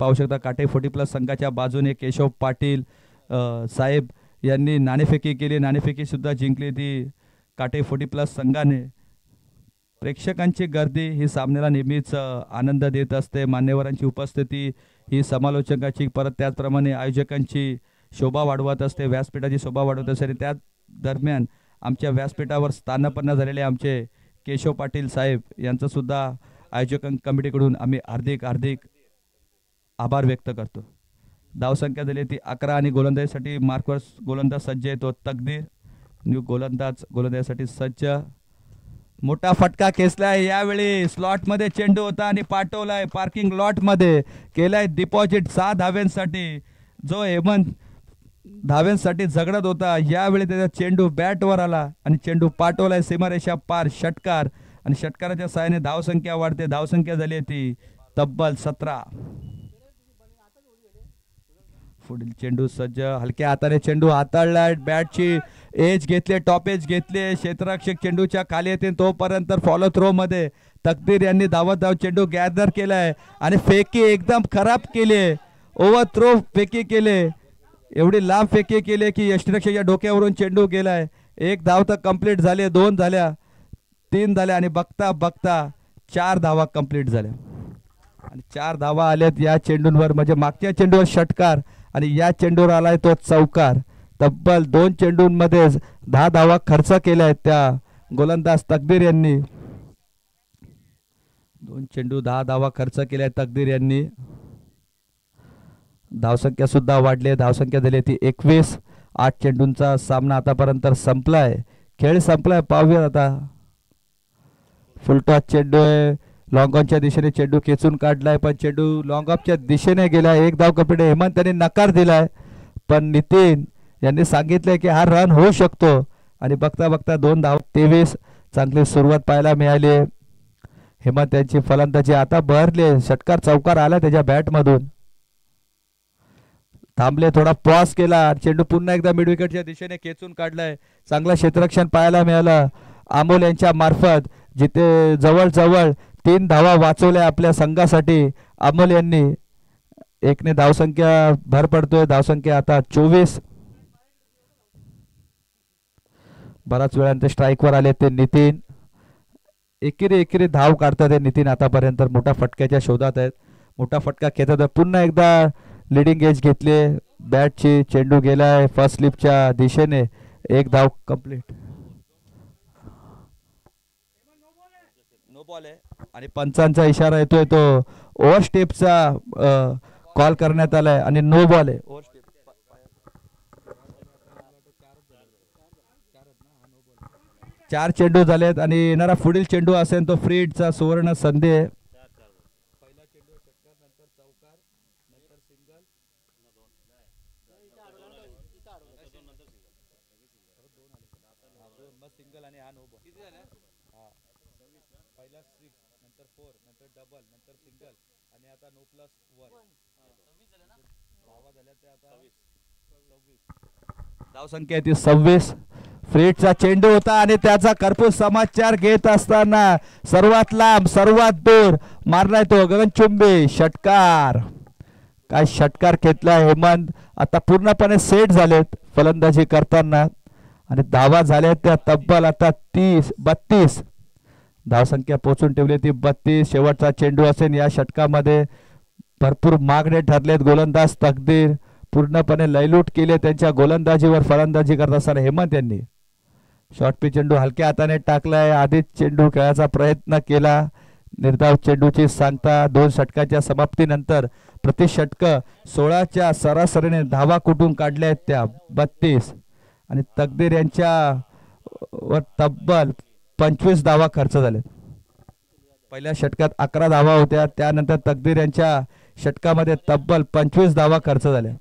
पाहू शकता काटे 40+ संघाच्या बाजूने केशव पाटील साहेब यांनी नाणेफेकी केली, नाणेफेकी सुद्धा जिंकली ती काटे 40+ संघाने. प्रेक्षकांची गर्दी ही सामन्याला नेहमीच आनंद देत असते. मान्यवरांची उपस्थिती ही समालोचकांची परत त्याचप्रमाणे आयोजकांची शोभा वाढवत असते, व्यासपीठाची शोभा वाढवत असते. त्या दरम्यान आमच्या व्यासपीठावर स्थानापन्न झालेले आमचे केशव पाटील साहेब यांचं सुद्धा आयोजक कमिटीकडून आम्ही हार्दिक आभार व्यक्त करतो. धावसंख्या झाली ती 11 आणि गोलंदाजीसाठी मार्कवर गोलंदाज सज्ज येतो तकदीर. न्यू गोलंदाजीसाठी सज्ज. मोठा फटका खेचलाय, यावेळी स्लॉट मध्ये चेंडू होता आणि पाठवलाय पार्किंग लॉट मध्ये, केलाय डिपॉझिट 6 धाव्यांसाठी. जो हेमंत धाव्यांसाठी झगडत होता, यावेळी त्याचा चेंडू बॅटवर आला आणि चेंडू पाठवलाय सीमारेषा पार. षटकार आणि षटकाराच्या साहाय्याने धावसंख्या वाढते. धावसंख्या झाली ती तब्बल 17. पुढील चेंडू सज्ज, हलक्या हाताने चेंडू हाताळलाय, बॅटची एज घेतले, टॉप एज घेतले, क्षेत्ररक्षक चेंडूच्या खाली येते तोपर्यंत फॉलो थ्रो मध्ये तकदीर यांनी धावत चेंडू गॅदर केलाय आणि फेकी एकदम खराब केले. ओव्हर थ्रो फेकी केले, एवढी लांब फेकी केले की यष्टिरक्षकाच्या डोक्यावरून चेंडू गेलाय. 1 धाव तर कंप्लीट झाले, 2 झाल्या, 3 झाल्या आणि बघता बघता 4 धावा कंप्लीट झाल्या आणि 4 धावा आल्यात या चेंडूंवर. म्हणजे मागच्या चेंडूवर षटकार आणि या चेंडूवर आलाय तो चौकार. तब्बल 2 चेंडूंमध्ये 10 धावा खर्च केल्या आहेत त्या गोलंदाज तकदीर यांनी. 2 चेंडू 10 धावा खर्च केल्या तकदीर यांनी. धावसंख्या सुद्धा वाढली, धावसंख्या झाली ती 21. 8 चेंडूंचा सामना आतापर्यंत संपलाय, खेळ संपलाय. पाहूया आता फुलटॉस चेंडू आहे, लॉंग ऑनच्या दिशेने चेंडू खेचून काढलाय पण चेंडू लॉंग ऑफच्या दिशेने गेला. 1 धाव कंप्लीट. हेमंत यांनी नकार दिलाय पण नितीन यांनी सांगितलंय की हा रन होऊ शकतो आणि बघता बघता 2 धाव 23. चांगली सुरुवात पाहायला मिळाली. हेमंत यांची फलंदाजी आता बहरली, षटकार चौकार आला त्याच्या बॅट मधून. थांबले, थोडा पॉज केला, चेंडू पुन्हा एकदा मिड विकेटच्या दिशेने खेचून काढलाय. चांगला क्षेत्ररक्षण पाहायला मिळालं अमोल यांच्या मार्फत, जिथे जवळजवळ 3 धावा वाचवल्या आपल्या संघासाठी अमोल यांनी. 1 ने धावसंख्या भर पडतोय, धावसंख्या आता 24. बराच वेळानंतर स्ट्राईकवर आले ते नितीन. एकेरी धाव काढतात ते नितीन आतापर्यंत. मोठ्या फटक्याच्या शोधात आहेत, मोठा फटका खेचत आहेत. पुन्हा एकदा लिडिंग एज घेतले बॅटची, चेंडू गेलाय फर्स्ट स्लिपच्या दिशेने. 1 धाव कंप्लीट. नो बॉल आहे आणि पंचांचा इशारा येतोय तो ओव्हर स्टेपचा कॉल करण्यात आलाय आणि नो बॉल आहे. 4 चेंडू झालेत आणि येणारा पुढील चेंडू असेल तो फ्री हिटचा सुवर्ण संधी आहे. पहिला चेंडू षटकार, नंतर चौकार, नंतर सिंगल, सिंगल आणि हा नो बॉल. पहिला 6, नंतर 4, नंतर डबल, नंतर सिंगल आणि आता नो प्लस 1. धावा झाल्या ते आता 26. धावसंख्या ती 26. फ्रीटचा चेंडू होता आणि त्याचा कर्पूस समाचार घेत असताना सर्वात लांब सर्वात दूर मारलाय तो गगनचुंबी षटकार. काय षटकार घेतला हेमंत. आता पूर्णपणे सेट झालेत फलंदाजी करताना आणि धावा झाल्या त्या तब्बल आता 32. धावसंख्या पोचून ठेवली ती 32. शेवटचा चेंडू असेल या षटकामध्ये. भरपूर मागणे ठरलेत. गोलंदाज तकदीर पूर्णपणे लयलूट केले त्यांच्या गोलंदाजीवर फलंदाजी करत असताना हेमंत यांनी. शॉर्ट पिच चेंडू हलक्या हाताने टाकलाय. आधीच चेंडू खेळायचा प्रयत्न केला. निर्धाव चेंडूची सांगता 2 षटकाच्या समाप्तीनंतर प्रति षटक 16च्या सरासरीने धावा कुठून काढल्या आहेत त्या 32 आणि तकदीर यांच्या वर तब्बल 25 धावा खर्च झाले. पहिल्या षटकात 11 धावा होत्या, त्यानंतर तकदीर यांच्या षटकामध्ये तब्बल 25 धावा खर्च झाल्या.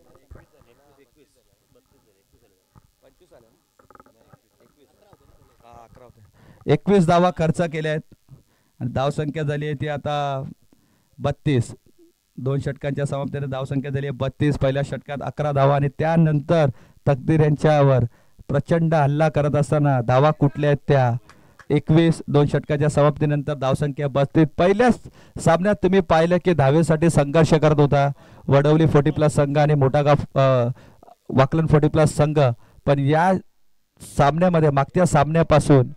21 धावा खर्च केल्या आहेत आणि धावसंख्या झाली आहे ती आता 32. 2 षटकांच्या समाप्तीने धावसंख्या झाली आहे 32. पहिल्या षटकात 11 धावा आणि त्यानंतर तकदीर यांच्यावर प्रचंड हल्ला करत असताना धावा कुठल्या आहेत त्या 21 दोन षटकाच्या समाप्तीनंतर धावसंख्या 32. पहिल्याच सामन्यात तुम्ही पाहिलं की धावेसाठी संघर्ष करत होता वडवली 40+ संघ आणि मोठागाव वाकलन 40+ संघ, पण या सामन्यामध्ये मागच्या सामन्यापासून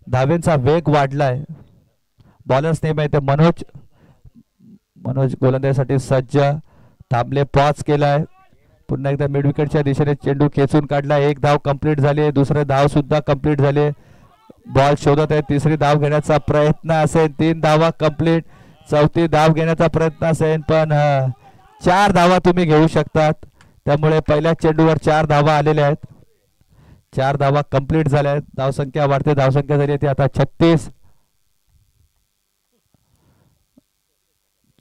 धावेंचा वेग वाढलाय. बॉलर्स नेम आहे ते मनोज गोलंदाजीसाठी सज्ज. थांबले, पॉज केलाय. पुन्हा एकदा मिड विकेटच्या दिशेने चेंडू खेचून काढला. एक धाव कंप्लीट झाली. दुसरे धाव सुद्धा कंप्लीट झाले. बॉल शोधत आहे. तिसरी धाव घेण्याचा प्रयत्न असेल. 3 धावा कंप्लीट. चौथी धाव घेण्याचा प्रयत्न असेल, पण 4 धावा तुम्ही घेऊ शकतात. त्यामुळे पहिल्या चेंडूवर 4 धावा आलेल्या आहेत. 4 धावा कंप्लीट झाल्या आहेत. धावसंख्या वाढते. धावसंख्या झाली ती आता 36.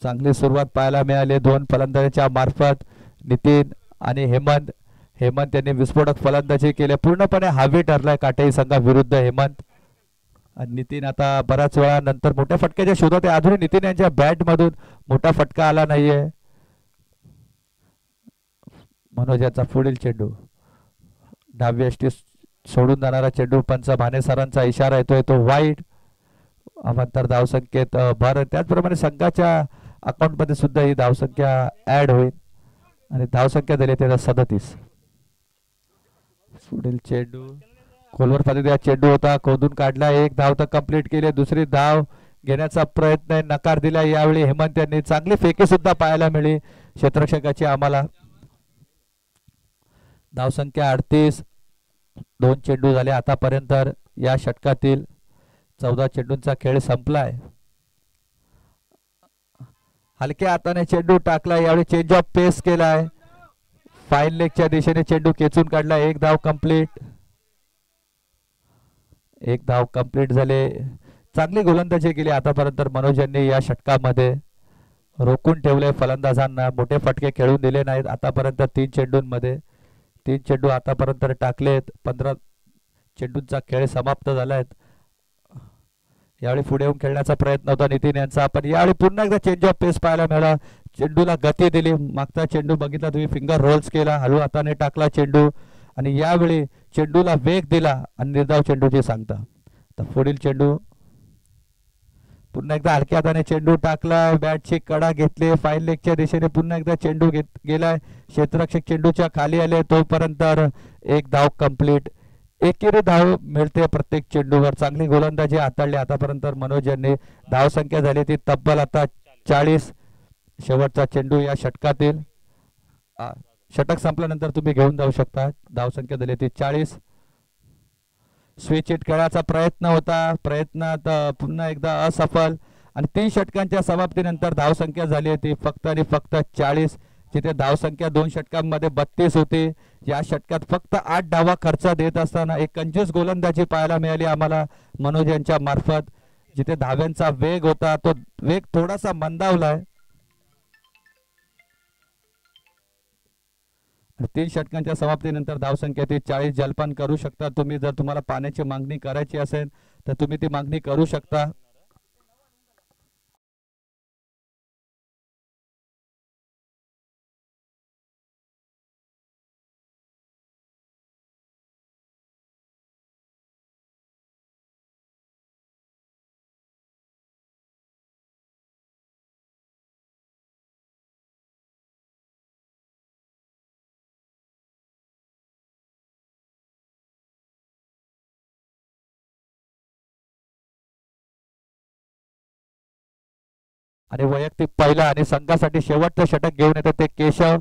चांगली सुरुवात पाहायला मिळाली 2 फलंदाजांच्या मार्फत. नितीन आणि हेमंत यांनी विस्फोटक फलंदाजी केली. पूर्णपणे हावी ठरलाय काटेरी संघाविरुद्ध हेमंत. आणि नितीन आता बऱ्याच वेळा नंतर मोठ्या फटक्याच्या शोधात आहे. अजूनही नितीन यांच्या बॅट मधून मोठा फटका आला नाहीये. मनोज याचा पुढील चेंडू डावी यष्टी सोडून जाणारा चेंडू. पंच भाने सरांचा इशारा येतोय तो वाईड. अवांतर धावसंख्येत भर. त्याचप्रमाणे संघाच्या अकाउंट मध्ये सुद्धा ही धावसंख्या ऍड होईल आणि धावसंख्या झाली त्याचा 37. पुढील चेंडू खोलवर पद्धतीचा चेंडू होता, खोदून काढला. 1 धाव तर कंप्लीट केली. दुसरी धाव घेण्याचा प्रयत्न नकार दिला. यावेळी हेमंत यांनी चांगली फेकी सुद्धा पाहायला मिळाली क्षेत्ररक्षकाची आम्हाला. धावसंख्या 38. 2 चेंडू झाले आतापर्यंत. या षटकातील 14 चेंडूंचा खेळ संपलाय. हलक्या हाताने चेंडू टाकला. यावेळी चेंज ऑफ पेस केलाय. फाईन लेगच्या दिशेने चेंडू खेचून काढला. 1 धाव कंप्लीट. 1 धाव कंप्लीट झाले. चांगली गोलंदाजी केली आतापर्यंत मनोज यांनी. या षटकामध्ये रोखून ठेवले फलंदाजांना. मोठे फटके खेळून दिले नाहीत आतापर्यंत. 3 चेंडूंमध्ये 3 चेंडू आतापर्यंत टाकलेत. 15 चेंडूंचा खेळ समाप्त झालाय. यावेळी पुढे येऊन खेळण्याचा प्रयत्न होता नितीन यांचा, पण यावेळी पुन्हा एकदा चेंज ऑफ पेस पाहायला मिळाला. चेंडूला गती दिली. मागचा चेंडू बघितला तुम्ही, फिंगर रोल्स केला, हलू हाताने टाकला चेंडू आणि यावेळी चेंडूला वेग दिला आणि निर्धाव चेंडूची सांगता. तर पुढील चेंडू पुन्हा एकदा हलक्या हाताने चेंडू टाकला. बॅटची कडा घेतली. फाईन लेगच्या दिशेने पुन्हा एकदा चेंडू गेलाय. क्षेत्ररक्षक चेंडूच्या खाली आले. तोपर्यंत 1 धाव कंप्लीट. एकेरी धाव मिळते प्रत्येक चेंडूवर. चांगली गोलंदाजी हाताळली आतापर्यंत मनोज यांनी. धावसंख्या झाली ती तब्बल आता 40. शेवटचा चेंडू या षटकातील. षटक संपल्यानंतर तुम्ही घेऊन जाऊ शकता. धावसंख्या झाली ती 40. स्विच हिट खेळाचा प्रयत्न होता. प्रयत्नात पुन्हा एकदा असफल आणि 3 षटकांच्या समाप्तीनंतर धावसंख्या झाली ती फक्त आणि फक्त 40. जिथे धावसंख्या 2 षटकांमध्ये 32 होती. या षटकात फक्त 8 धावा खर्च देत असताना एक कंजूस गोलंदाजी पाहायला मिळाली आम्हाला मनोज यांच्या मार्फत. जिथे धाव्यांचा वेग होता तो वेग थोडासा मंदावलाय. 3 षटकांच्या समाप्तीनंतर धावसंख्या ती 40. जलपान करू शकता तुम्ही. जर तुम्हाला पाण्याची मागणी करायची असेल तर तुम्ही ती मागणी करू शकता. आणि वैयक्तिक पहिला आणि संघासाठी शेवटचं षटक घेऊन येतात ते केशव.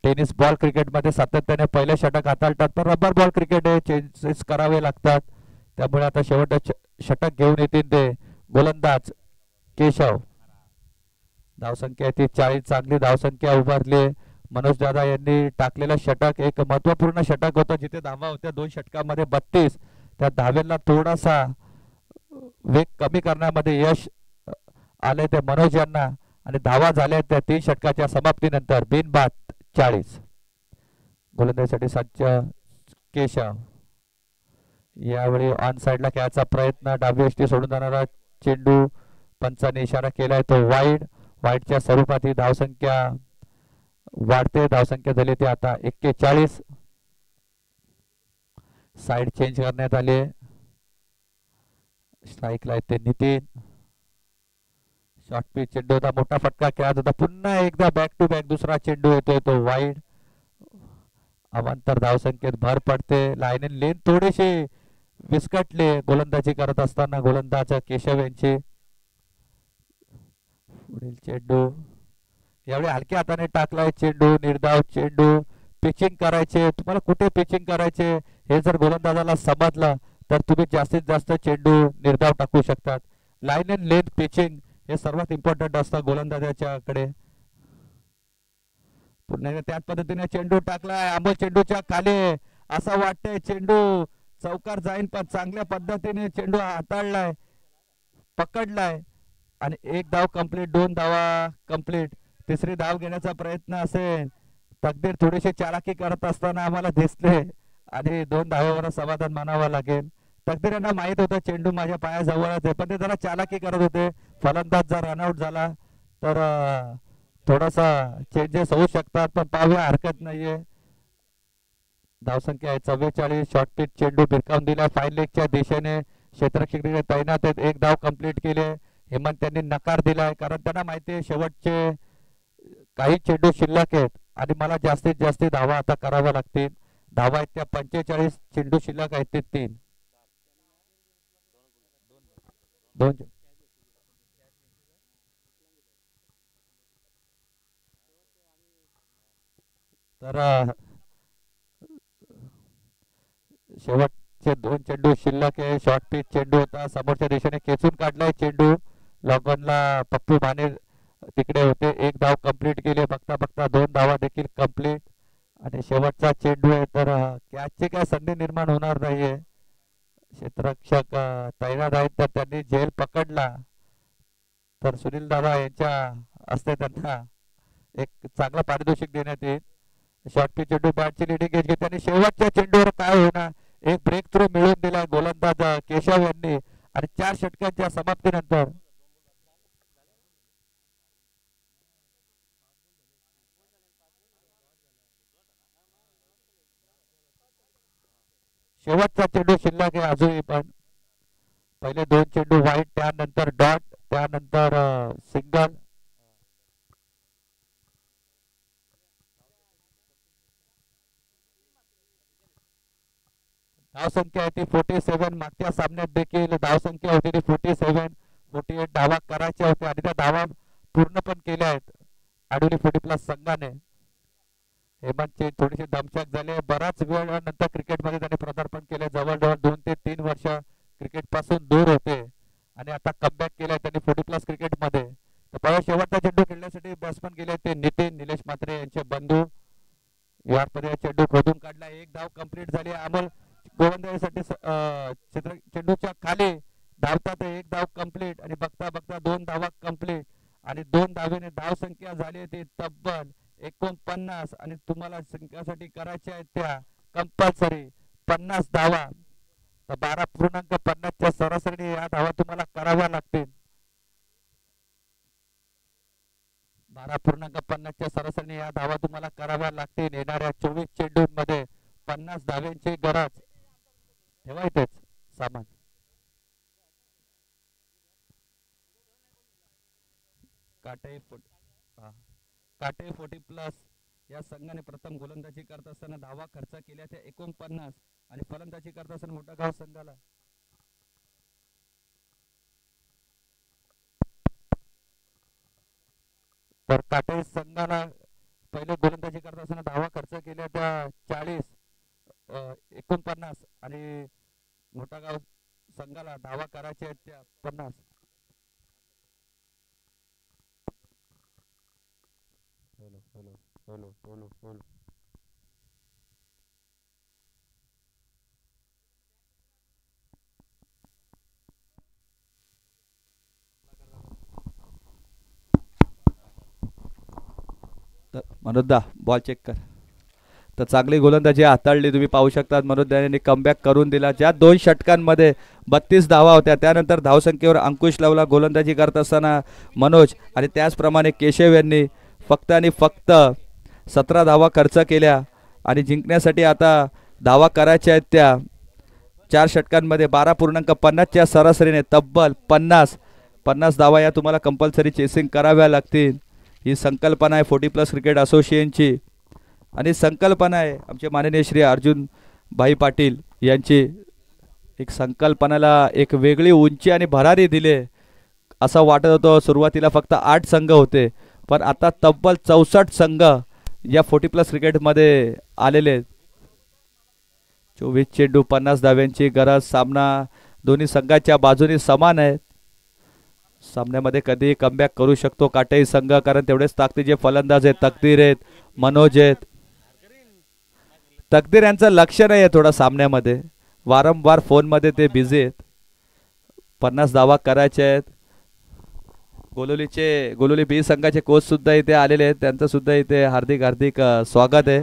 टेनिस बॉल क्रिकेटमध्ये सातत्याने पहिले षटक हाताळतात, पण रबर बॉल क्रिकेट हे चेंजेस करावे लागतात. त्यामुळे आता शेवटचं षटक घेऊन येतील ते गोलंदाज केशव. धावसंख्या ती 40. चांगली धावसंख्या उभारली. मनोज दादा यांनी टाकलेलं षटक एक महत्वपूर्ण षटक होतं. जिथे धावा होत्या 2 षटकांमध्ये 32. त्या धावेला थोडासा वेग कमी करण्यामध्ये यश आले ते मनोज यांना आणि धावा झाल्या त्या 3 षटकाच्या समाप्तीनंतर. बिनबाद 40. गोलंदाजीसाठी सज्ज केशव. यावेळी ऑन साइडला खेळायचा प्रयत्न. डावी यष्टी सोडून जाणारा चेंडू. पंचाने इशारा केलाय तो वाईड. वाईडच्या स्वरूपात ही धावसंख्या वाढते. धावसंख्या झाली ती आता 41. साइड चेंज करण्यात आली. स्ट्राईकला येते नितीन. शॉर्ट पिच चेंडू होता, मोठा फटका खेळत होता, पुन्हा एकदा बॅक टू बॅक दुसरा चेंडू येतोय तो वाईड. अवांतर धावसंख्येत भर पडते. लाईन लेन थोडीशी विस्कटले गोलंदाजी करत असताना गोलंदाज केशव यांची. पुढील चेंडू यावेळी हलक्या हाताने टाकलाय चेंडू, निर्धाव चेंडू. पिचिंग करायचे, तुम्हाला कुठे पिचिंग करायचे हे जर गोलंदाजाला समजलं तर तुम्ही जास्तीत जास्त चेंडू निर्धाव टाकू शकतात. लाईन अँड लेंथ पिचिंग हे सर्वात इम्पॉर्टंट असतं गोलंदाजाच्याकडे. पुन्हा त्याच पद्धतीने चेंडू टाकलाय अमोल, चेंडूच्या खाली. असं वाटतंय चेंडू चौकार जाईन, पण चांगल्या पद्धतीने चेंडू हाताळलाय, पकडलाय आणि एक धाव कंप्लीट, 2 धावा कंप्लीट. तिसरी धाव घेण्याचा प्रयत्न असेल. तकदीर थोडीशी चालाकी करत असताना आम्हाला दिसले आणि 2 धावावर समाधान मानावं लागेल. तकदीर यांना माहित होतं चेंडू माझ्या पायाजवळच आहे, पण ते जरा चालाकी करत होते. फलंदाज जर रनआउट झाला तर थोडासा चेंजेस होऊ शकतात, पण पाहूया, हरकत नाहीये. धावसंख्या आहे 44. शॉर्ट पिच चेंडू भिरकावून दिला फाईन लेगच्या दिशेने. क्षेत्ररक्षक तैनात आहेत, 1 धाव कंप्लीट केले. हेमंत त्यांनी नकार दिलाय, कारण त्यांना माहिती आहे शेवटचे काही चेंडू शिल्लक आहेत आणि मला जास्तीत जास्त धावा आता कराव्या लागतील. धावा आहेत त्या 45, चेंडू शिल्लक आहेत ते 3. तर शेवटचे 2 चेंडू शिल्लक आहे. शॉर्ट पिच चेंडू होता, समोरच्या दिशेने खेचून काढलाय चेंडू. लॉगॉनला पप्पू माने तिकडे होते, 1 धाव कंप्लीट केली. बघता बघता 2 धावा देखील कंप्लीट आणि शेवटचा चेंडू आहे, तर कॅचची काय संधी निर्माण होणार नाहीये. क्षेत्ररक्षक तैनात आहेत, तर त्यांनी झेल पकडला तर सुनील दादा यांच्या हस्ते त्यांना एक चांगला पारितोषिक देण्यात येईल. शॉर्ट पिच चेंडू बॅटची लिडिंग एज घेते आणि शेवटच्या चेंडूवर काय होणार, एक ब्रेक थ्रू मिळवून दिला गोलंदाज केशव यांनी आणि 4 षटकांच्या समाप्तीनंतर शेवटचा चेंडू शिल्लक आहे अजूनही, पण पहिले 2 चेंडू वाईट, त्यानंतर डॉट, त्यानंतर सिंगल. धावसंख्या आहे ती 47. मागच्या सामन्यात देखील धावसंख्या होती ती 47. 48 धावा करायच्या होत्या आणि त्या धावा पूर्ण पण केल्या आहेत आडोली 40+ संघाने. हेमंतची थोडीशी दमछाक झाली, बराच वेळ नंतर क्रिकेटमध्ये त्यांनी पदार्पण केले. जवळजवळ 2 ते 3 वर्ष क्रिकेट पासून दूर होते आणि आता कमबॅक केलाय त्यांनी 40+ क्रिकेटमध्ये. तर पहिला शेवटचा चेंडू खेळण्यासाठी बॅट्समन गेले ते नितीन निलेश म्हात्रे यांचे बंधू. यामध्ये चेंडू खोदून काढला, 1 धाव कंप्लीट झाली. अमोल गोलंदाजीसाठी चेंडूच्या खाली धावतात, 1 धाव कंप्लीट आणि बघता बघता 2 धावा कंप्लीट आणि 2 धावेने धाव संख्या झाली ती तब्बल 49 आणि तुम्हाला संख्यासाठी करायच्या आहेत त्या कंपल्सरी 50 धावा. तर 12.50च्या सरासरीने या धावा तुम्हाला कराव्या लागतील. 12.50च्या सरासरीने या धावा तुम्हाला कराव्या लागतील. येणाऱ्या 24 चेंडूंमध्ये 50 धाव्यांची गरज. ठेवायचेच सामान. काटे 40+ या संघाने प्रथम गोलंदाजी करत असताना धावा खर्च केल्या त्या 49 आणि फलंदाजी करत असताना मोठागाव संघाला तर काटे संघाला पहिले गोलंदाजी करत असताना धावा खर्च केल्या त्या 49 आणि मोठागाव संघाला धावा करायच्या आहेत त्या 50. तर मनोजदा बॉल चेक कर. तर चांगली गोलंदाजी हाताळली, तुम्ही पाहू शकतात. मनोज यांनी कमबॅक करून दिला. ज्या 2 षटकांमध्ये 32 धावा होत्या त्यानंतर धावसंख्येवर अंकुश लावला गोलंदाजी करत असताना मनोज आणि त्याचप्रमाणे केशव यांनी फक्त आणि फक्त 17 धावा खर्च केल्या आणि जिंकण्यासाठी आता धावा करायच्या आहेत त्या 4 षटकांमध्ये 12.50च्या सरासरीने तब्बल 50 धावा या तुम्हाला कंपल्सरी चेसिंग कराव्या लागतील. ही संकल्पना आहे 40+ क्रिकेट असोसिएशनची आणि संकल्पना आहे आमचे माननीय श्री अर्जुन भाई पाटील यांची. एक संकल्पनाला एक वेगळी उंची आणि भरारी दिले. असं वाटत होतं सुरुवातीला फक्त 8 संघ होते, पण आता तब्बल 64 संघ या 40+ क्रिकेटमध्ये आलेले आहेत. 24 चेंडू 50 धाव्यांची गरज. सामना दोन्ही संघाच्या बाजूने समान आहे. सामन्यामध्ये कधी कमबॅक करू शकतो काटेही संघ, कारण तेवढेच ताकदीचे फलंदाज आहेत. तकदीर आहेत, मनोज आहेत. तकदीर यांचं लक्ष नाही आहे थोडा सामन्यामध्ये, वारंवार फोनमध्ये ते बिझी आहेत. 50 धावा करायचे आहेत. गोलोली बी संघाचे कोच सुद्धा इथे आलेले आहेत, त्यांचं सुद्धा इथे हार्दिक हार्दिक स्वागत आहे.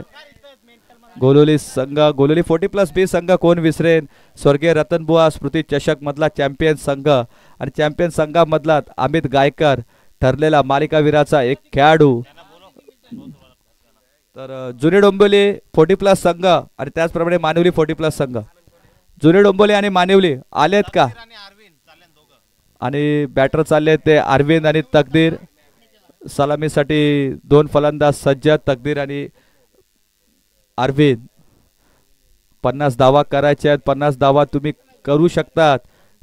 गोलोली संघ, गोलोली 40+ बी संघ कोण विसरेन, स्वर्गीय रतनबुवा स्मृती चषक मधला चॅम्पियन संघ आणि चॅम्पियन संघामधला अमित गायकर ठरलेला मालिकावीराचा एक खेळाडू. तर जुनी डोंबिवली 40+ संघ आणि त्याचप्रमाणे मानिवली 40+ संघ. जुनी डोंबिवली आणि मानिवली आलेत का? आणि बॅटर चालले ते अरविंद आणि तकदीर. सलामीसाठी 2 फलंदाज सज्ज, तकदीर आणि अरविंद. 50 धावा करायच्या आहेत. 50 धावा तुम्ही करू शकतात.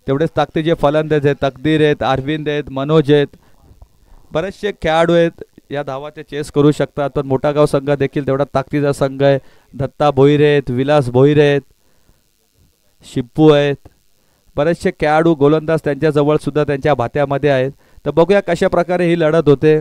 तेवढेच ताकदीचे फलंदाज आहेत. तकदीर आहेत, अरविंद आहेत, मनोज आहेत, बरेचसे खेळाडू आहेत. या धावा ते चेस करू शकतात. पण मोठागाव संघ देखील तेवढा ताकदीचा संघ आहे. दत्ता भोईर आहेत, विलास भोईर आहेत, शिप्पू आहेत, बरेचसे खेळाडू गोलंदाज त्यांच्या जवळ सुद्धा त्यांच्या भात्यामध्ये आहेत. तर बघूया कशा प्रकारे ही लढत होते.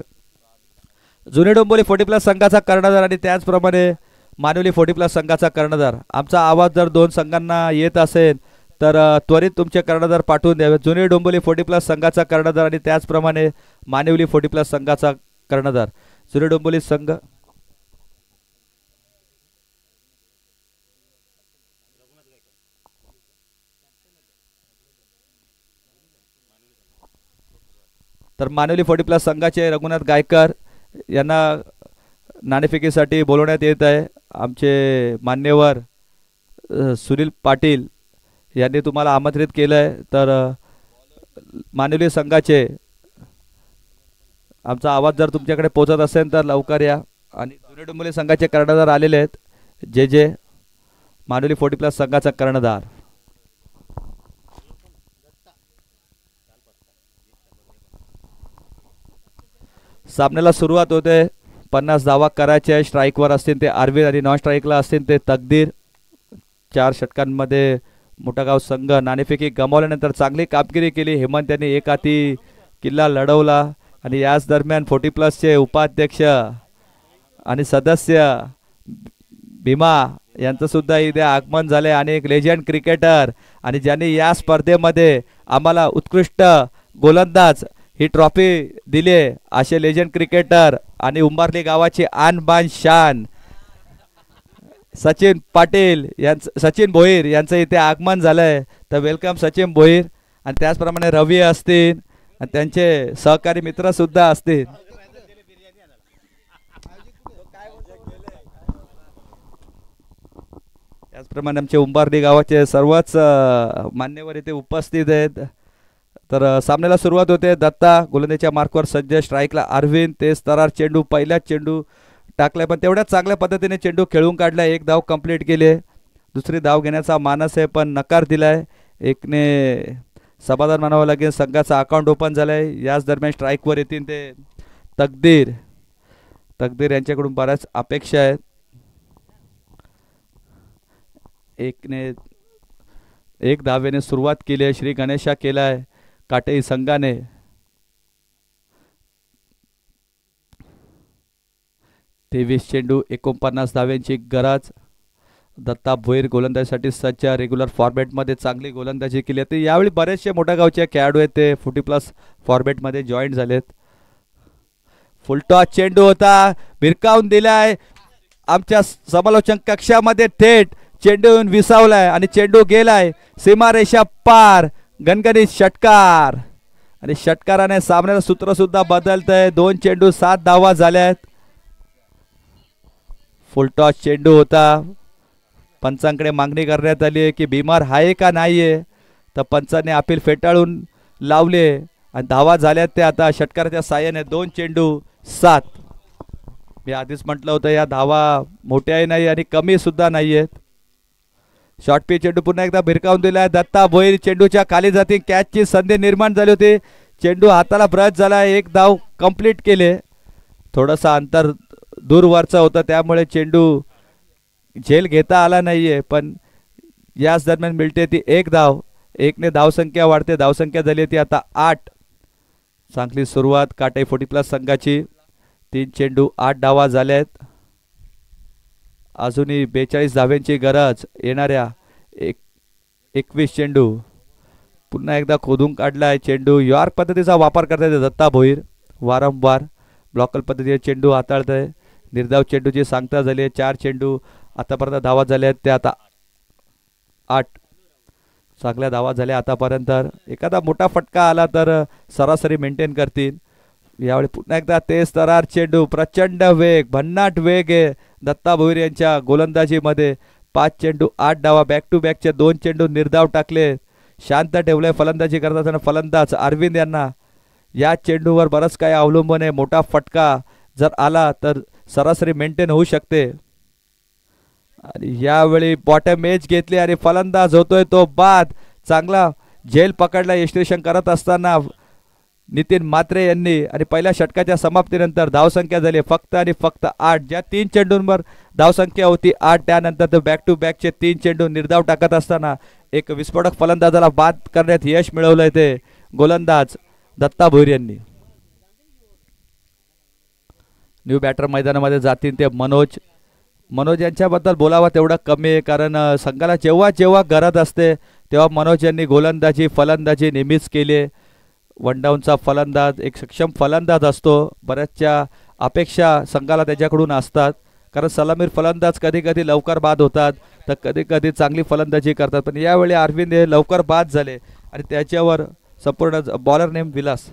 जुनी डोंबिवली 40+ संघाचा कर्णधार आणि त्याचप्रमाणे मानिवली 40+ संघाचा कर्णधार. आमचा आवाज जर 2 संघांना येत असेल तर त्वरित तुमचे कर्णधार पाठवून द्यावे. जुनी डोंबिवली 40+ संघाचा कर्णधार आणि त्याचप्रमाणे मानिवली 40+ संघाचा कर्णधार. जुनी डोंबिवली संघ तर मानिवली 40+ संघाचे रघुनाथ गायकर यांना नाणेफेकीसाठी बोलवण्यात येत आहे. आमचे मान्यवर सुनील पाटील यांनी तुम्हाला आमंत्रित केलं आहे. तर मानिवली संघाचे आमचा आवाज जर तुमच्याकडे पोहोचत असेल तर लवकर या. आणि जुनी डोंबिवली संघाचे कर्णधार आलेले आहेत. जे मानिवली 40+ संघाचा कर्णधार. सामन्याला सुरुवात होते. 50 धावा करायचे आहे. स्ट्राईकवर असतील ते अरविंद आणि नॉन स्ट्राईकला असतील ते तकदीर. 4 षटकांमध्ये मोठागाव संघ नाणेफेकी गमावल्यानंतर चांगली कामगिरी केली. हेमंत यांनी एक हाती किल्ला लढवला आणि याच दरम्यान 40+ चे उपाध्यक्ष आणि सदस्य भीमा यांचं सुद्धा इथे आगमन झाले. आणि एक लेजंड क्रिकेटर आणि ज्यांनी या स्पर्धेमध्ये आम्हाला उत्कृष्ट गोलंदाज ही ट्रॉफी दिली असे लेजंड क्रिकेटर आणि उंबारली गावाची आन बान शान सचिन पाटील यांचं, सचिन भोईर यांचं इथे आगमन झालंय. तर वेलकम सचिन भोईर. आणि त्याचप्रमाणे रवी असतील आणि त्यांचे सहकारी मित्र सुद्धा असतील. त्याचप्रमाणे आमचे उंबारली गावाचे सर्वच मान्यवर इथे उपस्थित आहेत. तर सामन्याला सुरुवात होते. दत्ता गोलंदाजीच्या मार्कवर सज्ज, स्ट्राईकला अरविंद. तेज तरार चेंडू, पहिलाच चेंडू टाकलाय पण तेवढ्याच चांगल्या पद्धतीने चेंडू खेळून काढला. 1 धाव कंप्लीट केली. दुसरी धाव घेण्याचा मानस आहे पण नकार दिलाय. एकने समाधान मानावं लागेल. संघाचा अकाउंट ओपन झालाय. याच दरम्यान स्ट्राईकवर येतील ते तकदीर यांच्याकडून बऱ्याच अपेक्षा आहेत. एकने 1 धावेने सुरुवात केली आहे. श्री गणेशा केलाय काटेई संघाने. तेवीस चेंडू 49 धाव्यांची गरज. दत्ता भोईर गोलंदाजीसाठी सज्ज. रेग्युलर फॉर्मॅटमध्ये चांगली गोलंदाजी केली आहे. यावेळी बरेचसे मोठ्या गावचे खेळाडू आहेत ते 40+ फॉर्मॅटमध्ये जॉईन झालेत. फुलटॉस चेंडू होता, भिरकावून दिलाय. आमच्या समालोचन कक्षामध्ये थेट चेंडू विसावलाय आणि चेंडू गेलाय सीमारेषा पार. गणगणित षटकार आणि षटकाराने सामन्याचं सूत्र सुद्धा बदलतंय. 2 चेंडू 7 धावा झाल्यात. फुलटॉस चेंडू होता. पंचांकडे मागणी करण्यात आली आहे की बिमार आहे का नाही आहे, तर पंचांनी अपील फेटाळून लावले आणि धावा झाल्यात ते आता षटकाराच्या साह्याने 2 चेंडू 7. मी आधीच म्हटलं होतं या धावा मोठ्याही नाही आणि कमी सुद्धा नाही आहेत. शॉर्ट पिच चेंडू पुन्हा एकदा भिरकावून दिलाय. दत्ता भोईर चेंडूच्या खाली जाती, कॅचची संधी निर्माण झाली होती, चेंडू हाताला ब्रश झाला, 1 धाव कंप्लीट केले. थोडंसं अंतर दूरवरचं होतं त्यामुळे चेंडू झेल घेता आला नाहीये, पण याच दरम्यान मिळते ती 1 धाव. 1 ने धावसंख्या वाढते, धावसंख्या झाली ती आता 8. चांगली सुरुवात काटे 40+ संघाची. 3 चेंडू 8 धावा झाल्यात. अजूनही 42 धाव्यांची गरज. येणाऱ्या 21 चेंडू पुन्हा एकदा खोदून काढलाय चेंडू. यॉर्क पद्धतीचा वापर करतायत दत्ता भोईर. वारंवार ब्लॉकर पद्धतीचे चेंडू हाताळत आहे. निर्धाव चेंडूची सांगता झाली आहे. 4 चेंडू आतापर्यंत धावा झाल्या आहेत, ते आता 8. चांगल्या धावा झाल्या आतापर्यंत. एखादा मोठा फटका आला तर सरासरी मेंटेन करतील. यावेळी पुन्हा एकदा तेज तरार चेंडू, प्रचंड वेग, भन्नाट वेग आहे दत्ता भोईर यांच्या गोलंदाजीमध्ये. 5 चेंडू 8 धावा. बॅक टू बॅकचे 2 चेंडू निर्धाव टाकले. शांत ठेवलंय फलंदाजी करत असताना फलंदाज अरविंद यांना. या चेंडूवर बरंच काही अवलंबून आहे. मोठा फटका जर आला तर सरासरी मेंटेन होऊ शकते. आणि यावेळी बॉटम एज घेतली आणि फलंदाज होतोय तो बाद. चांगला झेल पकडला यष्टीशन करत असताना नितीन म्हात्रे यांनी. आणि पहिल्या षटकाच्या समाप्तीनंतर धावसंख्या झाली फक्त आणि फक्त 8. ज्या 3 चेंडूंवर धावसंख्या होती 8, त्यानंतर तो बॅक टू बॅकचे 3 चेंडू निर्धाव टाकत असताना एक विस्फोटक फलंदाजाला बाद करण्यात यश मिळवलंय ते गोलंदाज दत्ता भोईर यांनी. न्यू बॅटर मैदानामध्ये जातील ते मनोज यांच्याबद्दल बोलावं तेवढं कमी आहे, कारण संघाला जेव्हा जेव्हा गरज असते तेव्हा मनोज यांनी गोलंदाजी फलंदाजी नेहमीच केली. वन डाऊनचा फलंदाज एक सक्षम फलंदाज असतो. बऱ्याचशा अपेक्षा संघाला त्याच्याकडून असतात, कारण सलामीर फलंदाज कधी कधी लवकर बाद होतात तर कधी कधी चांगली फलंदाजी करतात. पण यावेळी अरविंद हे लवकर बाद झाले आणि त्याच्यावर संपूर्ण बॉलर नेम विलास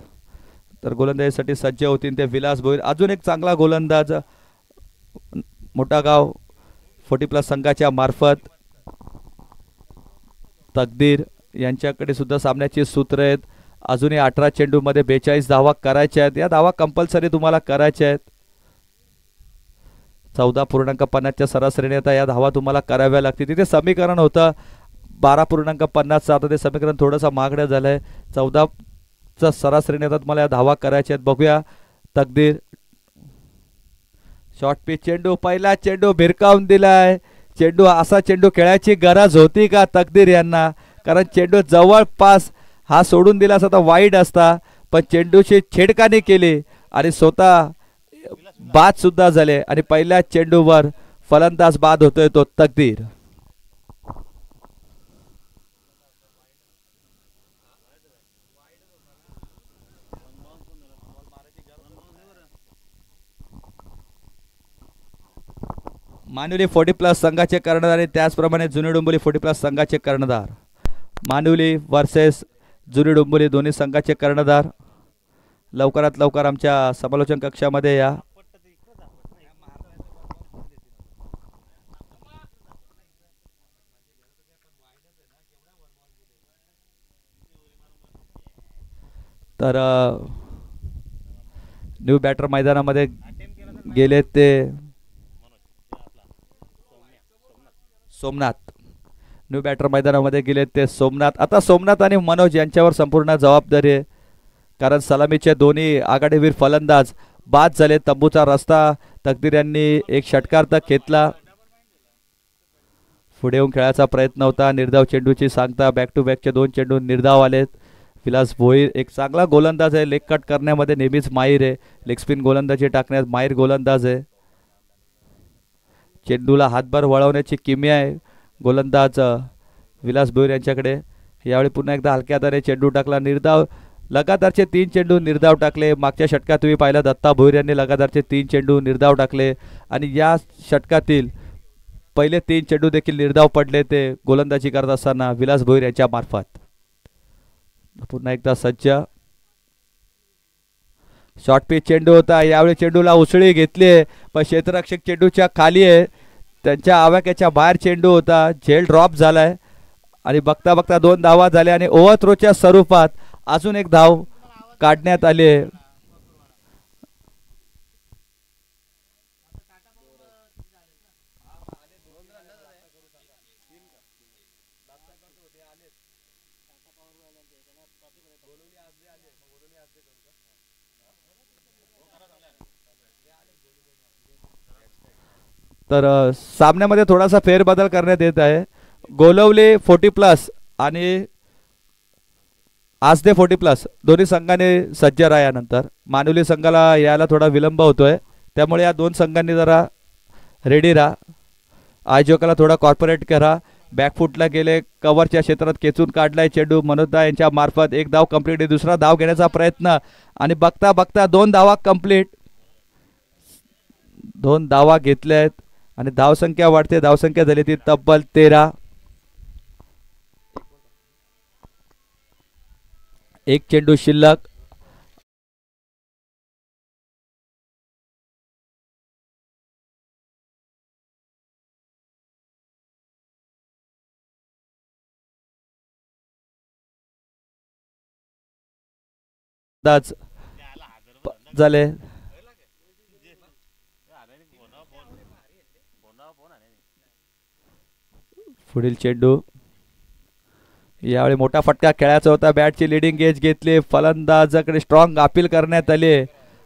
तर गोलंदाजीसाठी सज्ज होतील ते विलास भोईर. अजून एक चांगला गोलंदाज मोठागाव 40+ संघाच्या मार्फत तकदीर यांच्याकडे सुद्धा सामन्याची सूत्र आहेत. अजूनही 18 चेंडूमध्ये 42 धावा करायच्या आहेत. या धावा कंपल्सरी तुम्हाला करायच्या आहेत. 14.50च्या सरासरीने आता या धावा तुम्हाला कराव्या लागतील. तिथे समीकरण होतं 12.50चं, आता ते समीकरण थोडंसं महागडं झालंय. 14च्या सरासरीने आता तुम्हाला या धावा करायच्या आहेत. बघूया तकदीर. शॉर्ट पिच चेंडू, पहिला चेंडू भिरकावून दिलाय. चेंडू असा चेंडू खेळायची गरज होती का तकदीर यांना, कारण चेंडू जवळपास हा सोडून दिला असता वाईड असता, पण चेंडूची छेडखानी केली आणि स्वतः बाद सुद्धा झाले. आणि पहिल्या चेंडूवर फलंदाज बाद होतोय तो तकदीर. मानुली 40+ संघाचे कर्णधार आणि त्याचप्रमाणे जुनी डोंबिवली 40+ संघाचे कर्णधार. मानुली वर्सेस जुनी डोंबिवली दोन्ही संघाचे कर्णधार. लवकरात लवकर आमच्या समालोचन कक्षामध्ये या. तर न्यू बॅटर मैदानामध्ये गेले ते सोमनाथ. न्यू बॅटर मैदानामध्ये गेले ते सोमनाथ. आता सोमनाथ आणि मनोज यांच्यावर संपूर्ण जबाबदारी आहे, कारण सलामीचे दोन्ही आघाडीवीर फलंदाज बाद झाले. तंबूचा रस्ता तकदीर यांनी एक षटकार तक घेतला. पुढे येऊन खेळायचा प्रयत्न होता. निर्धाव चेंडूची सांगता. बॅक टू बॅकचे 2 चेंडू निर्धाव आलेत. विलास भोईर एक चांगला गोलंदाज आहे. लेग कट करण्यामध्ये नेहमीच माहीर आहे. लेग स्पिन गोलंदाजी टाकण्यात माहीर गोलंदाज आहे. चेंडूला हातभर वळवण्याची किमया आहे गोलंदाज विलास भोईर यांच्याकडे. यावेळी पुन्हा एकदा हलक्या हाताने चेंडू टाकला. निर्धाव लगातारचे 3 चेंडू निर्धाव टाकले. मागच्या षटकात तुम्ही पाहिलं दत्ता भोईर यांनी लगातारचे 3 चेंडू निर्धाव टाकले आणि या षटकातील पहिले 3 चेंडू देखील निर्धाव पडले ते गोलंदाजी करत असताना विलास भोईर यांच्या मार्फत. पुन्हा एकदा सज्ज. शॉर्ट पिच चेंडू होता. यावेळी चेंडूला उसळी घेतली, पण क्षेत्ररक्षक चेंडूच्या खाली आहे. त्यांच्या आवाक्याच्या बाहेर चेंडू होता, झेल ड्रॉप झालाय आणि बघता बघता 2 धावा झाल्या आणि ओव्हर थ्रोच्या स्वरूपात अजून एक धाव काढण्यात आली आहे. तर सामन्यामध्ये थोडासा फेरबदल करण्यात येत आहे. गोलवली 40+ आणि आसदे 40+ दोन्ही संघाने सज्ज राहिल्यानंतर मानुली संघाला यायला थोडा विलंब होतोय, त्यामुळे या 2 संघांनी जरा रेडी राहा. आयोजकाला थोडा कॉर्पोरेट करा. बॅकफुटला गेले, कव्हरच्या क्षेत्रात खेचून काढलाय चेंडू. मनोजदा यांच्या मार्फत एक धाव कंप्लीट. दुसरा धाव घेण्याचा प्रयत्न आणि बघता बघता 2 धावा कंप्लीट. 2 धावा घेतल्या आहेत आणि धावसंख्या वाढते. धावसंख्या झाली ती तब्बल 13. एक चेंडू शिल्लक. झाले. पुढील चेंडू. यावेळी मोठा फटका खेळायचा होता. बॅटची लिडिंग गेज घेतली. फलंदाजाकडे स्ट्रॉंग अपील करण्यात आले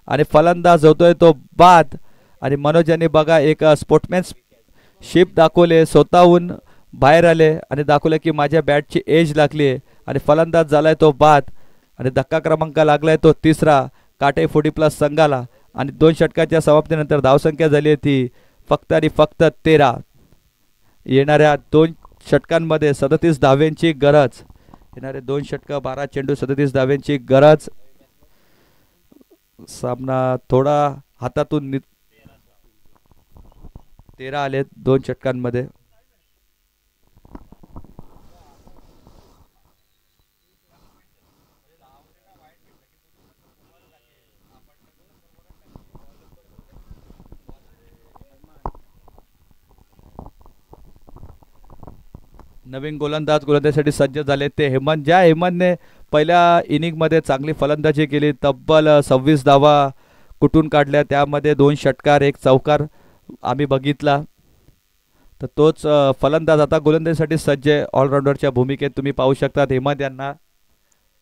आणि फलंदाज होतोय तो बाद. आणि मनोज यांनी बघा एक स्पोर्ट्समॅनशिप दाखवले, स्वतःहून बाहेर आले आणि दाखवले की माझ्या बॅटची एज लागली आणि फलंदाज झालाय तो बाद. आणि धक्का क्रमांक लागलाय तो 3रा काटे 40+ संघाला. आणि 2 षटकाच्या समाप्तीनंतर धावसंख्या झाली आहे ती फक्त आणि फक्त 13. येणाऱ्या 2 षटकांमध्ये 37 धाव्यांची गरज. येणारे 2 षटक 12 चेंडू 37 धाव्यांची गरज. सामना थोडा हातातून 13 आलेत 2 षटकांमध्ये. नवीन गोलंदाजसाठी सज्ज झाले ते हेमंत. ज्या हेमंतने पहिल्या इनिंगमध्ये चांगली फलंदाजी केली, तब्बल 26 धावा कुठून काढल्या, त्यामध्ये 2 षटकार 1 चौकार आम्ही बघितला. तर तोच फलंदाज आता गोलंदाजीसाठी सज्ज ऑलराऊंडरच्या भूमिकेत तुम्ही पाहू शकता. हेमंत यांना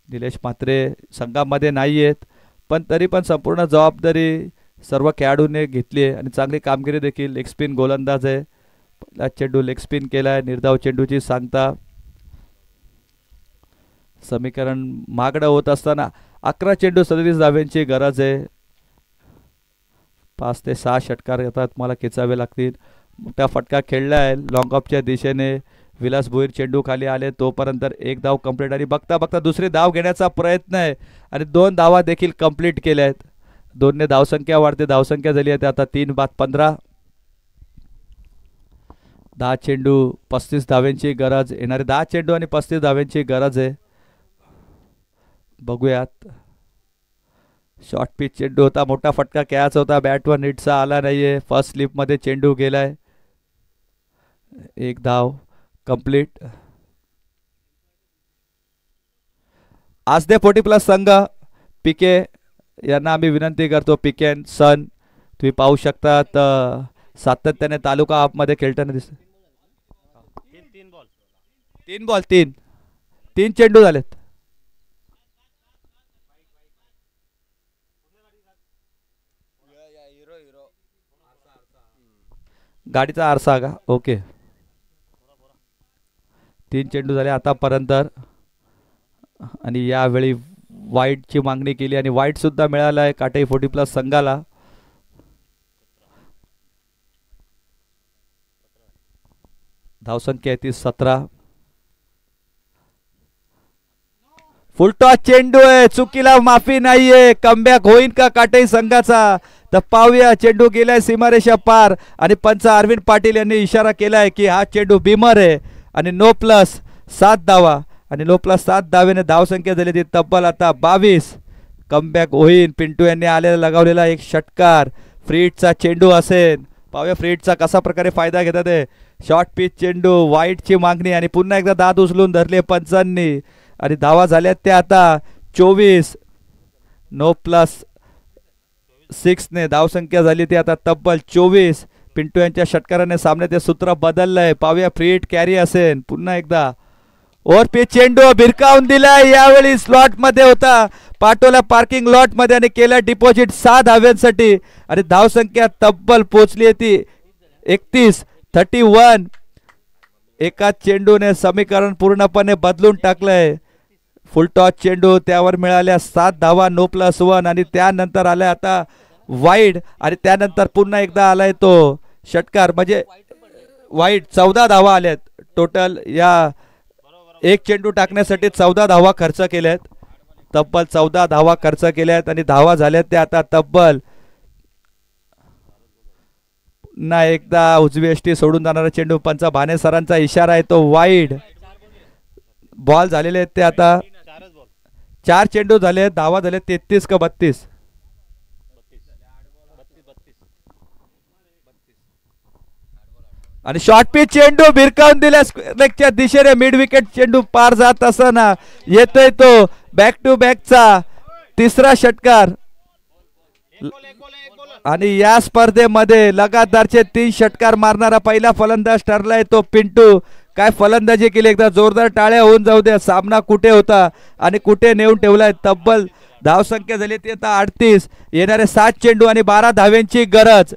निलेश म्हात्रे संघामध्ये नाही आहेत, पण तरी पण संपूर्ण जबाबदारी सर्व खेळाडूंनी घेतली आहे आणि चांगली कामगिरी देखील. लेग स्पिन गोलंदाज आहे. पहिला चेंडू लेग स्पिन केलाय. निर्धाव चेंडूची सांगता. समीकरण मागडं होत असताना 11 चेंडू 37 धाव्यांची गरज आहे. 5 ते 6 षटकार येतात मला खेचावे लागतील. मोठा फटका खेळलाय लॉंग ऑफच्या दिशेने. विलास भोईर चेंडू खाली आले तोपर्यंत 1 धाव कंप्लीट आणि बघता बघता दुसरी धाव घेण्याचा प्रयत्न आहे आणि 2 धावा देखील कंप्लीट केल्या आहेत. 2ने धावसंख्या वाढते. धावसंख्या झाली आहे आता 3 बाद 15. 10 चेंडू 35 धाव्यांची गरज. येणारे 10 चेंडू आणि 35 धाव्यांची गरज आहे. बघूयात. शॉर्ट पिच चेंडू होता. मोठा फटका खेळायचा होता. बॅटवर नीटचा आला नाहीये. फर्स्ट स्लिपमध्ये चेंडू गेलाय. 1 धाव कंप्लीट. आसदे 40+ संघ पीके यांना आम्ही विनंती करतो. पीके अँड सन तुम्ही पाहू शकतात सातत्याने तालुका आपमध्ये खेळताना दिसत. 3 बॉल 3 चेंडू झालेत. गाडीचा आरसा का? ओके. 3 चेंडू झाले आतापर्यंत आणि यावेळी वाईटची मागणी केली आणि वाईट सुद्धा मिळाला आहे काटे 40+ संघाला. धावसंख्या आहे ती 17. फुलटॉस चेंडू आहे. चुकीला माफी नाहीये. कमबॅक होईन का काटे संघाचा? तर पाहूया. चेंडू गेलाय सीमारेषा पार आणि पंच अरविंद पाटील यांनी इशारा केलाय की हा चेंडू बिमर आहे आणि नो प्लस 7 धावा आणि नो प्लस 7 धावेने धावसंख्या झाली ती तब्बल आता 22. कमबॅक होईन. पिंटू यांनी आलेला लगावलेला एक षटकार फ्रीटचा चेंडू असेल. पाहूया फ्री हिटचा कसा प्रकारे फायदा घेतात ते. शॉर्ट पिच चेंडू, वाईटची मागणी आणि पुन्हा एकदा दात उचलून धरले पंचांनी आणि धावा झाल्यात त्या आता 24. नो प्लस 6 ने धावसंख्या झाली ती आता तब्बल 24. पिंटू यांच्या षटकाराने सामने ते सूत्र बदललंय. पाहूया फ्री हिट कॅरी असेल. पुन्हा एकदा ओव्हर पिच चेंडू भिरकावून दिलाय. यावेळी स्लॉट मध्ये होता, पाटोला पार्किंग लॉट मध्ये आणि केलं डिपॉझिट 6 धाव्यांसाठी आणि धावसंख्या तब्बल पोहोचली ती 31. एका चेंडूने समीकरण पूर्णपणे बदलून टाकलंय. फुलटॉस चेंडू, त्यावर मिळाल्या 7 धावा, नो प्लस 1 आणि त्यानंतर आलाय आता वाईड आणि त्यानंतर पुन्हा एकदा आलाय तो षटकार म्हणजे वाईड. 14 धावा आल्यात टोटल. या एक चेंडू टाकण्यासाठी 14 धावा खर्च केल्यात. तब्बल 14 धावा खर्च केल्यात आणि धावा झाल्यात त्या आता तब्बल. पुन्हा एकदा उजवी एष्टी सोडून जाणारा चेंडू, पंच भाने सरांचा इशारा आहे तो वाईड. बॉल झालेले आहेत ते आता 4 चेंडू झाले, धावा झाले 33 का 32. आणि शॉर्ट पिच चेंडू भिरकावून दिल्या दिशेने मिड विकेट चेंडू पार जात असताना येतोय तो बॅक टू बॅकचा 3रा षटकार. आणि या स्पर्धेमध्ये लगातारचे 3 षटकार मारणारा पहिला फलंदाज ठरलाय तो पिंटू. काय फलंदाजी केली, एकदा जोरदार टाळ्या होऊन जाऊ द्या. सामना कुठे होता आणि कुठे नेऊन ठेवलाय. तब्बल धावसंख्या झाली ती आता 38. येणारे 7 चेंडू आणि 12 धाव्यांची गरज.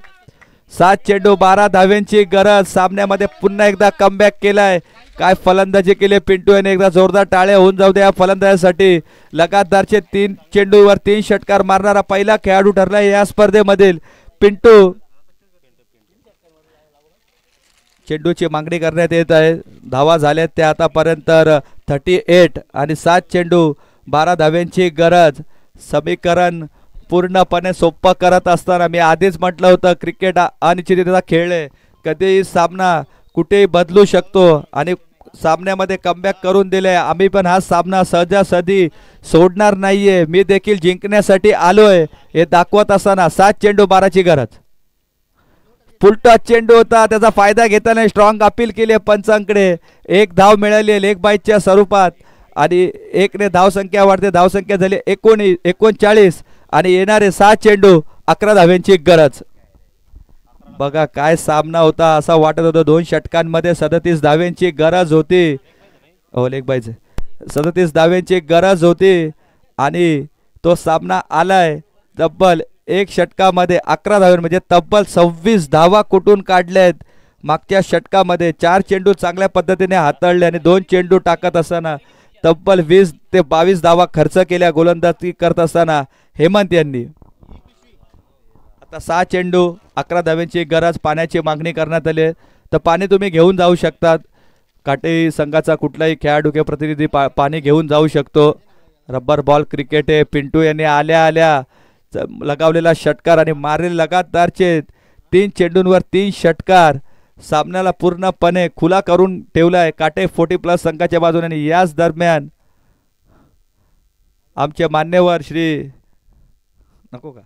7 चेंडू 12 धाव्यांची गरज. सामन्यामध्ये पुन्हा एकदा कमबॅक केलाय. काय फलंदाजी केली पिंटू याने, एकदा जोरदार टाळ्या होऊन जाऊ द्या फलंदाजासाठी. लगातारचे 3 चेंडूवर 3 षटकार मारणारा पहिला खेळाडू ठरलाय या स्पर्धेमधील पिंटू. चेंडूची मागणी करण्यात येत आहे. धावा झाल्यात त्या आतापर्यंत 38 आणि 7 चेंडू 12 धाव्यांची गरज. समीकरण पूर्णपणे सोपं करत असताना मी आधीच म्हटलं होतं क्रिकेट अनिश्चिततेचा खेळ आहे. कधीही सामना कुठेही बदलू शकतो आणि सामन्यामध्ये कमबॅक करून दिले. आम्ही पण हा सामना सहजासहजी सोडणार नाहीये. मी देखील जिंकण्यासाठी आलोय हे दाखवत असताना 7 चेंडू 12ची गरज. फुलटॉस चेंडू होता, त्याचा फायदा घेताना स्ट्रॉंग अपील केली पंचांकडे. 1 धाव मिळाली लेग बाईटच्या स्वरूपात आणि 1 ने धावसंख्या वाढते. धावसंख्या झाली 39 आणि येणारे 7 चेंडू 11 धाव्यांची गरज. बघा काय सामना होता, असं वाटत होतं 2 षटकांमध्ये 37 धाव्यांची गरज होती. हो लेग बाईच 37 धाव्यांची गरज होती आणि तो सामना आलाय. तब्बल 1 षटकामध्ये 11 धावे म्हणजे तब्बल 26 धावा कुठून काढल्यात. मागच्या षटकामध्ये 4 चेंडू चांगल्या पद्धतीने हाताळले आणि 2 चेंडू टाकत असताना तब्बल 20 ते 22 धावा खर्च केल्या गोलंदाजी करत असताना हेमंत यांनी. आता 6 चेंडू 11 धाव्यांची गरज. पाण्याची मागणी करण्यात आली तर पाणी तुम्ही घेऊन जाऊ शकतात. काटे संघाचा कुठलाही खेळाडू किंवा प्रतिनिधी पाणी घेऊन जाऊ शकतो. रबर बॉल क्रिकेट आहे. पिंटू यांनी आल्या लगावलेला षटकार आणि मारलेले लगातारचे 3 चेंडूंवर 3 षटकार. सामन्याला पूर्णपणे खुला करून ठेवलाय काटे 40+ संघाच्या बाजूने. आणि याच दरम्यान आमचे मान्यवर श्री नको का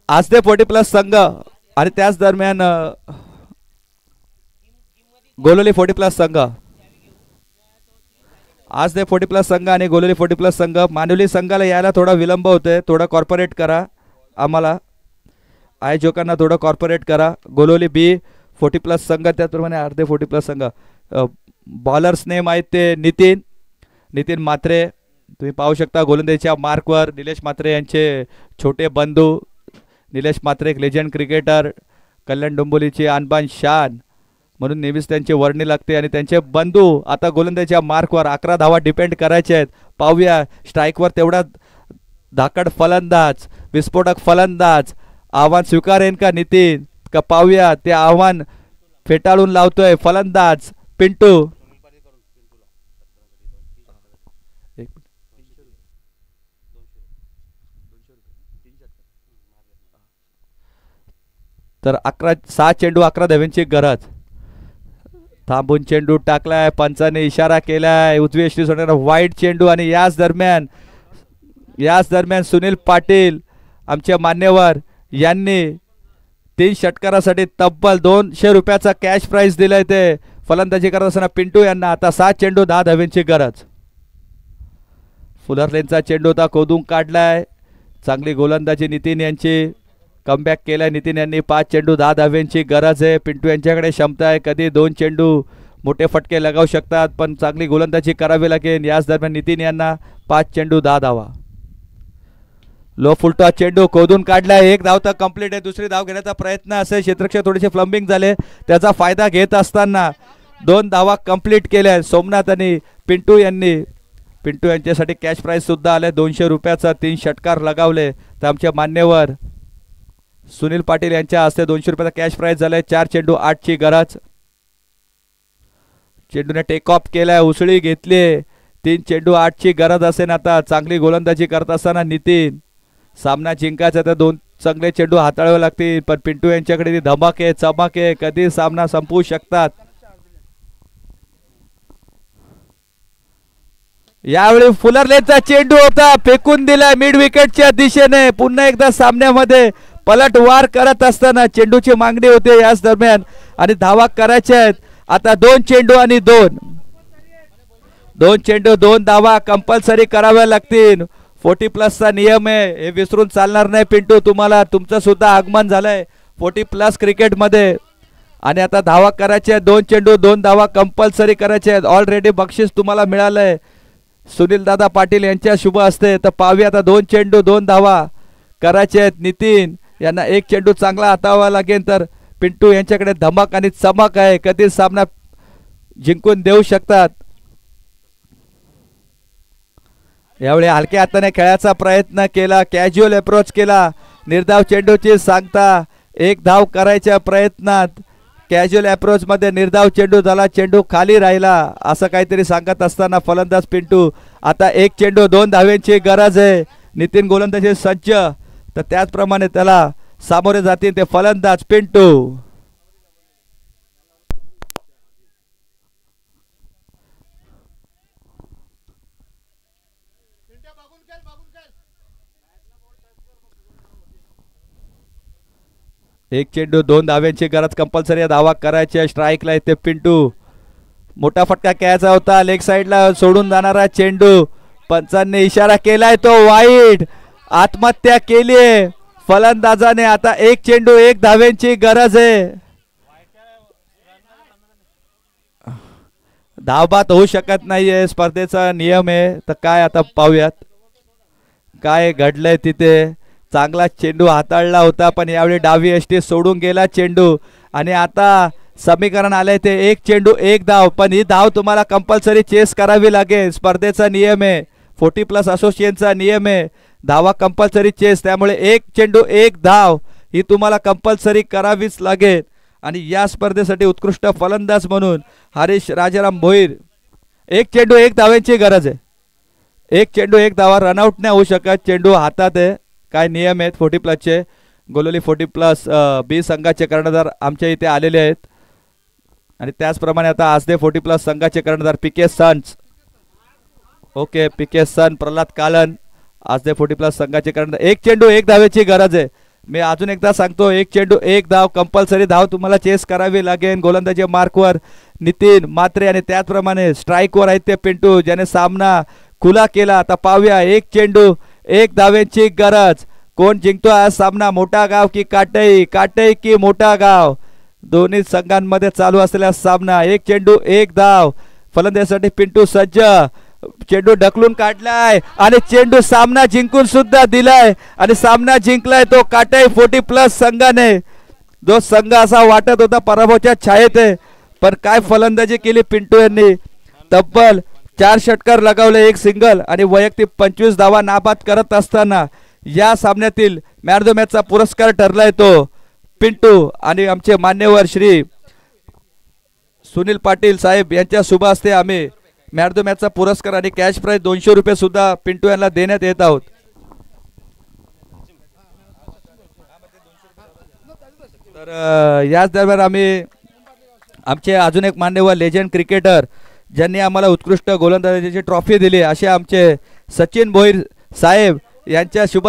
आज ते 40+ संघ आणि त्याच दरम्यान गोलोली 40+ संघ. आज ते 40+ संघ आणि गोलोली 40+ संघ. मानवली संघाला यायला थोडा विलंब होतोय. थोडा कॉर्पोरेट करा आम्हाला, आयोजकांना थोडं कॉर्पोरेट करा. गोलोली बी 40+ संघ, त्याचप्रमाणे अर्धे 40+ संघ. बॉलर्स नेम आहेत ते नितीन म्हात्रे. तुम्ही पाहू शकता गोलंदाजीच्या मार्कवर निलेश म्हात्रे यांचे छोटे बंधू. निलेश म्हात्रे एक लेजंड क्रिकेटर, कल्याण डोंबिवलीची आणबान शान म्हणून नेहमीच त्यांची वर्णी लागते. आणि त्यांचे बंधू आता गोलंदाजीच्या मार्कवर 11 धावा डिपेंड करायचे आहेत. पाहूया स्ट्राईकवर तेवढा धाकड फलंदाज, विस्फोटक फलंदाज. आव्हान स्वीकारेन का नितीन का? पाहूया ते आव्हान फेटाळून लावतोय फलंदाज पिंटू. तर 6 चेंडू 11 धाव्यांची गरज. थांबून चेंडू टाकलाय, पंचाने इशारा केलाय, उजवी यष्टी सोडणार वाईट चेंडू. आणि याच दरम्यान सुनील पाटील आमचे मान्यवर यांनी 3 षटकारासाठी तब्बल 200 रुपयाचा कॅश प्राइज दिलाय. ते फलंदाजी करत असताना पिंटू यांना आता 7 चेंडू 10 धाव्यांची गरज. फुलर लेनचा चेंडू होता, खोदून काढलाय. चांगली गोलंदाजी नितीन यांची, कमबॅक केलाय नितीन यांनी. 5 चेंडू 10 धाव्यांची गरज आहे. पिंटू यांच्याकडे क्षमता आहे, कधी 2 चेंडू मोठे फटके लगावू शकतात, पण चांगली गोलंदाजी करावी लागेल. याच दरम्यान नितीन यांना 5 चेंडू 10 धावा. लो फुलटॉस चेंडू खोदून काढलाय, 1 धाव तर कंप्लीट आहे. दुसरी धाव घेण्याचा प्रयत्न असेल, क्षेत्ररक्षक थोडेसे फ्लंबिंग झाले, त्याचा फायदा घेत असताना 2 धावा कंप्लीट केल्या सोमनाथ आणि पिंटू यांनी. पिंटू यांच्यासाठी कॅश प्राइज सुद्धा आले 200 रुपयाचा. 3 षटकार लगावले तर आमचे मान्यवर सुनील पाटील यांच्या हस्ते 200 रुपयाचा कॅश प्राइज झालाय. 4 चेंडू 8 ची गरज. चेंडूने टेक ऑफ केलाय, उसळी घेतली. 3 चेंडू 8 ची गरज असेल. आता चांगली गोलंदाजी करत असताना नितीन, सामना जिंकायचा तर 2 चांगले चेंडू हाताळावे लागतील, पण पिंटू यांच्याकडे ती धमक आहे, चमक आहे, कधी सामना संपवू शकतात. यावेळी फुलर लेनचा चेंडू होता, फेकून दिला मिड विकेटच्या दिशेने. पुन्हा एकदा सामन्यामध्ये पलटवार करत असताना चेंडूची मागणी होते याच दरम्यान, आणि धावा करायच्या आहेत. आता 2 चेंडू आणि 2 चेंडू 2 धावा कंपल्सरी कराव्या लागतील. 40+ नियम आहे, हे विसरून चालणार नाही. पिंटू, तुम्हाला तुमचं सुद्धा आगमन झालंय 40+ क्रिकेटमध्ये, आणि आता धावा करायच्या. 2 चेंडू 2 धावा कंपल्सरी करायचे आहेत. ऑलरेडी बक्षीस तुम्हाला मिळालंय सुनील दादा पाटील यांच्या शुभ हस्ते. तर पाहूया आता 2 चेंडू 2 धावा करायचे आहेत. नितीन यांना 1 चेंडू चांगला हाताळावा लागेल, तर पिंटू यांच्याकडे धमक आणि चमक आहे, कधी सामना जिंकून देऊ शकतात. यावेळी हलक्या हाताने खेळायचा प्रयत्न केला, कॅज्युअल अप्रोच केला. निर्धाव चेंडूची सांगता, 1 धाव करायच्या प्रयत्नात कॅज्युअल अप्रोच मध्ये निर्धाव चेंडू झाला, चेंडू खाली राहिला, असं काहीतरी सांगत असताना फलंदाज पिंटू. आता 1 चेंडू 2 धाव्यांची गरज आहे. नितीन गोलंदाजी सज्ज, तर त्याचप्रमाणे त्याला सामोरे जातील ते फलंदाज पिंटू. एक चेंडू 2 धाव्यांची गरज, कंपल्सरी धावा करायची. स्ट्राईकला येते पिंटू. मोठा फटका घ्यायचा होता, लेग साइडला सोडून जाणारा चेंडू. पंचांनी इशारा केलाय, तो वाईट. आत्महत्या केलीये फलंदाजाने. आता 1 चेंडू 1 धाव्यांची गरज आहे. धावबाद होऊ शकत नाहीये, स्पर्धेचा नियम आहे. तर काय आता पाहूयात काय घडलंय तिथे. चांगला चेंडू हाताळला होता, पण यावेळी डावी यष्टी सोडून गेला चेंडू. आणि आता समीकरण आलंय ते 1 चेंडू 1 धाव, पण ही धाव तुम्हाला कंपल्सरी चेस करावी लागेल. स्पर्धेचा नियम आहे, 40+ असोसिएशनचा नियम आहे, धावा कंपल्सरी चेस. त्यामुळे 1 चेंडू 1 धाव ही तुम्हाला कंपल्सरी करावीच लागेल. आणि या स्पर्धेसाठी उत्कृष्ट फलंदाज म्हणून हरीश राजाराम भोईर. 1 चेंडू 1 धाव्यांची गरज आहे. 1 चेंडू 1 धावा, रनआउट नाही होऊ शकत. चेंडू हातात आहे. काय नियम आहेत 40+ चे. गोलोली 40+ बी संघाचे कर्णधार आमच्या इथे आलेले आहेत. आणि त्याचप्रमाणे आता आसदे 40+ संघाचे कर्णधार पीके सन्स. ओके, पीके सन, प्रल्हाद कालन, आसदे 40+ संघाचे कर्णधार. 1 चेंडू 1 धावेची गरज आहे. मी अजून एकदा सांगतो, 1 चेंडू 1 धाव, कंपल्सरी धाव तुम्हाला चेस करावी लागेल. गोलंदाजी मार्कवर नितीन मात्रे, आणि त्याचप्रमाणे स्ट्राईकवर आहेत ते पिंटू, ज्याने सामना खुला केला. आता पाहूया 1 चेंडू 1 धावेची गरज. कोण जिंकतो हा सामना, मोठा गाव की काटई, काटई की मोठा गाव. दोन्ही संघांमध्ये चालू असलेला सामना. 1 चेंडू 1 धाव, फलंदाजीसाठी पिंटू सज्ज. चेंडू ढकलून काढलाय आणि चेंडू सामना जिंकून सुद्धा दिलाय, आणि सामना जिंकलाय तो काटई 40+ संघाने. जो संघ असा वाटत होता पराभवाच्या छायेत आहे, पण काय फलंदाजी केली पिंटू यांनी. तब्बल 4 षटकार लगावले, 1 सिंगल, आणि वैयक्तिक 25 धावा नाबाद करत असताना या सामन्यातील मॅन ऑफ द मॅचचा पुरस्कार ठरलाय तो पिंटू. आणि आमचे मान्यवर श्री सुनील पाटील साहेब यांच्या शुभ हस्ते आम्ही मॅन ऑफ द मॅचचा पुरस्कार आणि कॅश प्राइज 200 रुपये सुद्धा पिंटू यांना देण्यात येत आहोत. तर याच दरम्यान आम्ही आमचे अजून एक मान्यवर लेजंड क्रिकेटर ज्यांनी आम्हाला उत्कृष्ट गोलंदाजीची ट्रॉफी दिली असे आमचे सचिन भोईर साहेब यांच्या शुभ